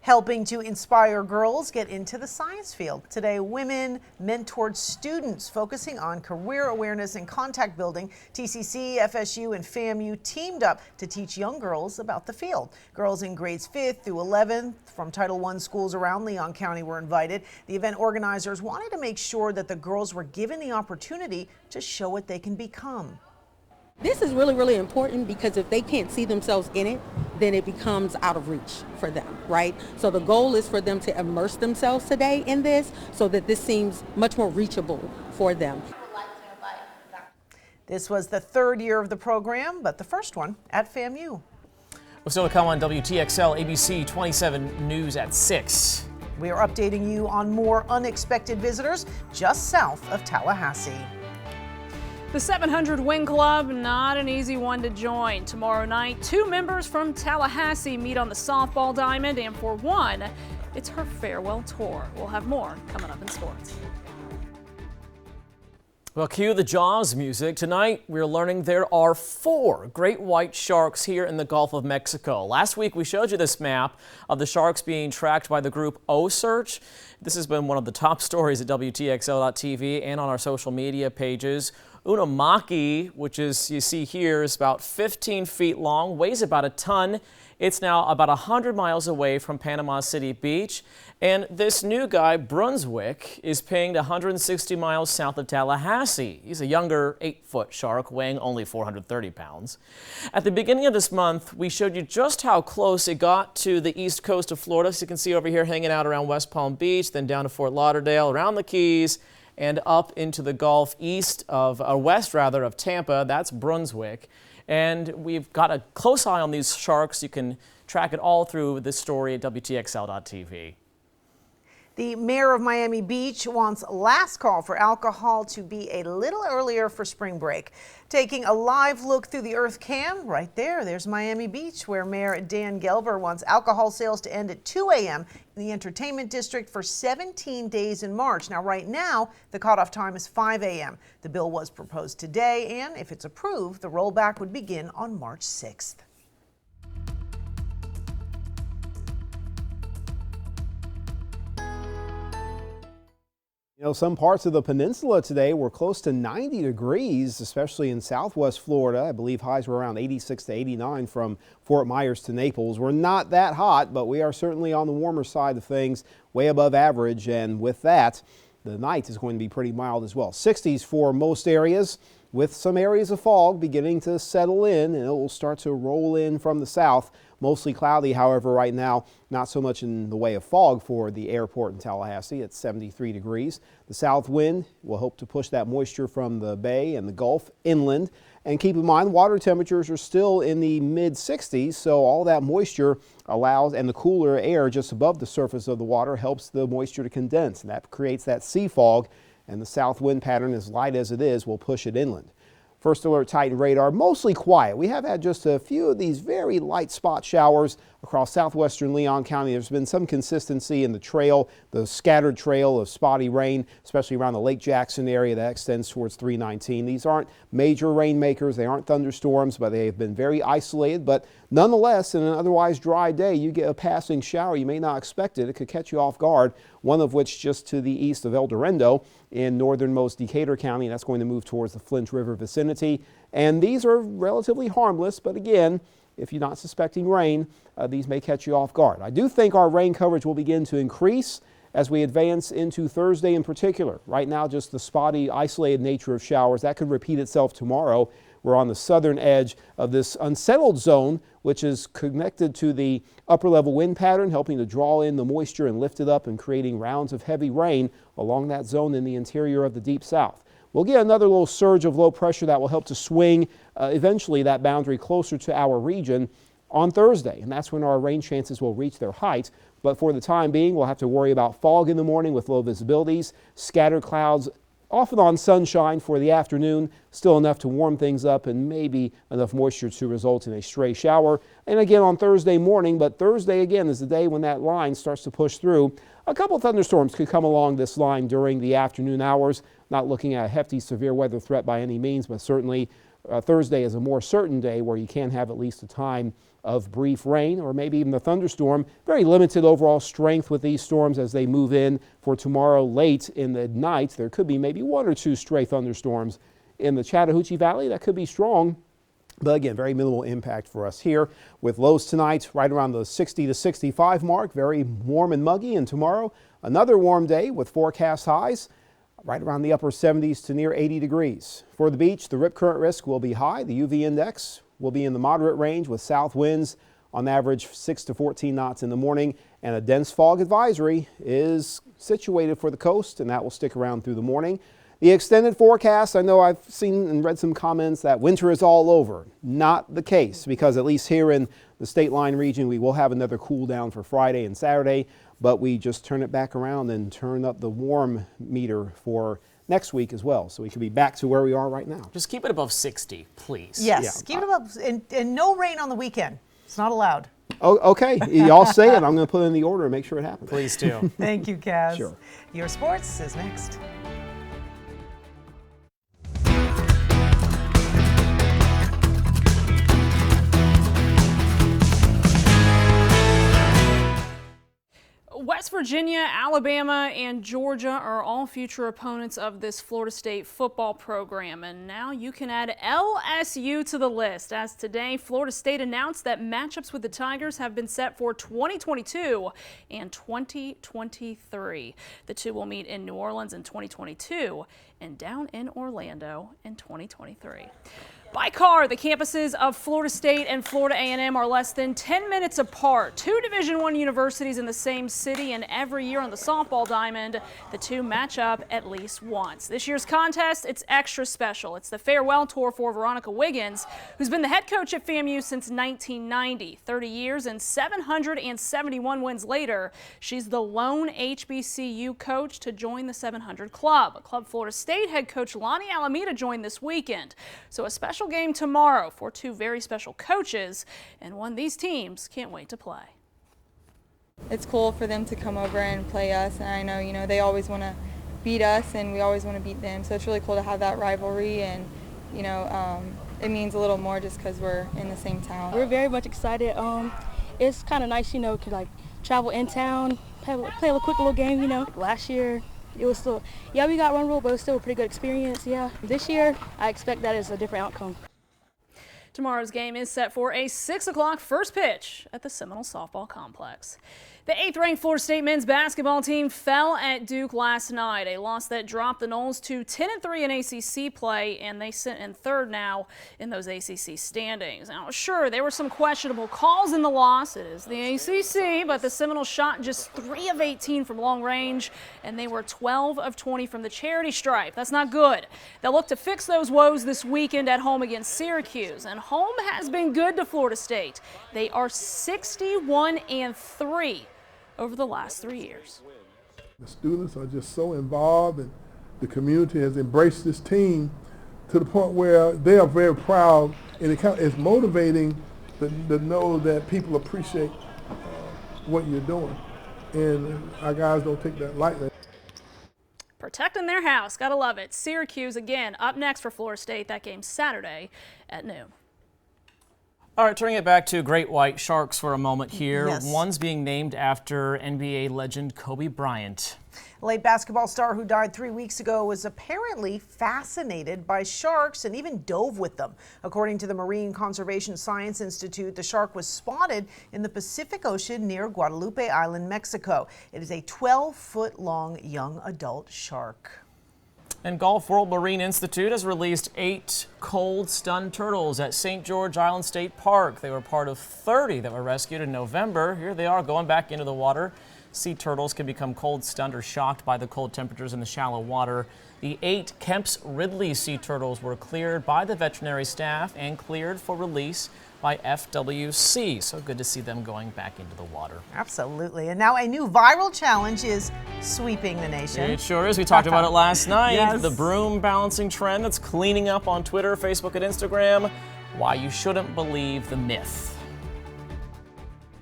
Helping to inspire girls get into the science field. Today, women mentored students focusing on career awareness and contact building. TCC, FSU, and FAMU teamed up to teach young girls about the field. Girls in grades 5th through 11th from Title I schools around Leon County were invited. The event organizers wanted to make sure that the girls were given the opportunity to show what they can become. This is really, really important because if they can't see themselves in it, then it becomes out of reach for them, right? So the goal is for them to immerse themselves today in this so that this seems much more reachable for them. This was the third year of the program, but the first one at FAMU. We're still to come on WTXL ABC 27 News at 6. We are updating you on more unexpected visitors just south of Tallahassee. The 700 Wing Club, not an easy one to join. Tomorrow night, 2 members from Tallahassee meet on the softball diamond, and for one, it's her farewell tour. We'll have more coming up in sports. Well, cue the Jaws music. Tonight, we're learning there are 4 great white sharks here in the Gulf of Mexico. Last week, we showed you this map of the sharks being tracked by the group O-Search. This has been one of the top stories at WTXL.tv and on our social media pages. Unamaki, which is, you see here, is about 15 feet long, weighs about a ton. It's now about 100 miles away from Panama City Beach. And this new guy, Brunswick, is pinged 160 miles south of Tallahassee. He's a younger 8-foot shark weighing only 430 pounds. At the beginning of this month, we showed you just how close it got to the east coast of Florida. So you can see over here hanging out around West Palm Beach, then down to Fort Lauderdale, around the Keys, and up into the Gulf west of Tampa. That's Brunswick. And we've got a close eye on these sharks. You can track it all through this story at WTXL.tv. The mayor of Miami Beach wants last call for alcohol to be a little earlier for spring break. Taking a live look through the Earth Cam, right there's Miami Beach, where Mayor Dan Gelber wants alcohol sales to end at 2 a.m. in the entertainment district for 17 days in March. Now, right now, the cutoff time is 5 a.m. The bill was proposed today, and if it's approved, the rollback would begin on March 6th. You know, some parts of the peninsula today were close to 90 degrees, especially in southwest Florida. I believe highs were around 86 to 89 from Fort Myers to Naples. We're not that hot, but we are certainly on the warmer side of things, way above average. And with that, the night is going to be pretty mild as well. 60s for most areas, with some areas of fog beginning to settle in, and it will start to roll in from the south. Mostly cloudy, however, right now, not so much in the way of fog for the airport in Tallahassee. It's 73 degrees. The south wind will hope to push that moisture from the bay and the Gulf inland. And keep in mind, water temperatures are still in the mid 60s, so all that moisture allows, and the cooler air just above the surface of the water helps the moisture to condense, and that creates that sea fog, and the south wind pattern, as light as it is, will push it inland. First alert Titan radar, mostly quiet. We have had just a few of these very light spot showers across southwestern Leon County. There's been some consistency in the trail, the scattered trail of spotty rain, especially around the Lake Jackson area that extends towards 319. These aren't major rainmakers. They aren't thunderstorms, but they have been very isolated. But nonetheless, in an otherwise dry day, you get a passing shower. You may not expect it. It could catch you off guard, one of which just to the east of El Dorado in northernmost Decatur County. That's going to move towards the Flint River vicinity. And these are relatively harmless, but again, if you're not suspecting rain, these may catch you off guard. I do think our rain coverage will begin to increase as we advance into Thursday in particular. Right now, just the spotty, isolated nature of showers, that could repeat itself tomorrow. We're on the southern edge of this unsettled zone, which is connected to the upper level wind pattern, helping to draw in the moisture and lift it up and creating rounds of heavy rain along that zone in the interior of the deep south. We'll get another little surge of low pressure that will help to swing eventually that boundary closer to our region on Thursday, and that's when our rain chances will reach their height. But for the time being, we'll have to worry about fog in the morning with low visibilities, scattered clouds, off and on sunshine for the afternoon, still enough to warm things up and maybe enough moisture to result in a stray shower. And again on Thursday morning, but Thursday again is the day when that line starts to push through. A couple of thunderstorms could come along this line during the afternoon hours. Not looking at a hefty severe weather threat by any means, but certainly Thursday is a more certain day where you can have at least a time of brief rain or maybe even a thunderstorm. Very limited overall strength with these storms as they move in for tomorrow late in the night. There could be maybe 1 or 2 stray thunderstorms in the Chattahoochee Valley. That could be strong. But again, very minimal impact for us here with lows tonight right around the 60 to 65 mark. Very warm and muggy. And tomorrow, another warm day with forecast highs right around the upper 70s to near 80 degrees. For the beach, the rip current risk will be high. The UV index will be in the moderate range with south winds on average 6 to 14 knots in the morning. And a dense fog advisory is situated for the coast, and that will stick around through the morning. The extended forecast, I know I've seen and read some comments that winter is all over. Not the case, because at least here in the state line region, we will have another cool down for Friday and Saturday, but we just turn it back around and turn up the warm meter for next week as well. So we could be back to where we are right now. Just keep it above 60, please. Yes, keep it up, and no rain on the weekend. It's not allowed. Oh, okay, y'all say it. I'm going to put in the order and make sure it happens. Please do. Thank you, Kaz. Sure. Your sports is next. West Virginia, Alabama, and Georgia are all future opponents of this Florida State football program. And now you can add LSU to the list, as today Florida State announced that matchups with the Tigers have been set for 2022 and 2023. The two will meet in New Orleans in 2022 and down in Orlando in 2023. By car, the campuses of Florida State and Florida A&M are less than 10 minutes apart. 2 Division I universities in the same city, and every year on the softball diamond, the two match up at least once. This year's contest, it's extra special. It's the farewell tour for Veronica Wiggins, who's been the head coach at FAMU since 1990. 30 years and 771 wins later, she's the lone HBCU coach to join the 700 Club. Club Florida State head coach Lonnie Alameda joined this weekend. So a special game tomorrow for 2 very special coaches, and one these teams can't wait to play. It's cool for them to come over and play us, and I know, they always want to beat us and we always want to beat them, so it's really cool to have that rivalry, and it means a little more just because we're in the same town. We're very much excited. It's kind of nice, to travel in town, play a quick little game, Last year it was still, we got one rule, but it was still a pretty good experience, This year, I expect that is a different outcome. Tomorrow's game is set for a 6 o'clock first pitch at the Seminole Softball Complex. The 8th-ranked Florida State men's basketball team fell at Duke last night, a loss that dropped the Noles to 10-3 in ACC play, and they sit in 3rd now in those ACC standings. Now, sure, there were some questionable calls in the loss. It is the ACC, but the Seminoles shot just 3 of 18 from long range, and they were 12 of 20 from the charity stripe. That's not good. They'll look to fix those woes this weekend at home against Syracuse, and home has been good to Florida State. They are 61-3. over the last 3 years. The students are just so involved, and the community has embraced this team to the point where they are very proud, and it's motivating to know that people appreciate what you're doing, and our guys don't take that lightly. Protecting their house, gotta love it. Syracuse again up next for Florida State. That game Saturday at noon. All right, turning it back to Great White Sharks for a moment here. Yes. One's being named after NBA legend Kobe Bryant. Late basketball star who died 3 weeks ago was apparently fascinated by sharks and even dove with them. According to the Marine Conservation Science Institute, the shark was spotted in the Pacific Ocean near Guadalupe Island, Mexico. It is a 12-foot-long young adult shark. And Gulf World Marine Institute has released 8 cold-stunned turtles at St. George Island State Park. They were part of 30 that were rescued in November. Here they are going back into the water. Sea turtles can become cold-stunned or shocked by the cold temperatures in the shallow water. The 8 Kemp's Ridley sea turtles were cleared by the veterinary staff and cleared for release by FWC. So good to see them going back into the water. Absolutely. And now a new viral challenge is sweeping the nation. It sure is. We talked about it last night. Yes. The broom balancing trend that's cleaning up on Twitter, Facebook, and Instagram. Why you shouldn't believe the myth.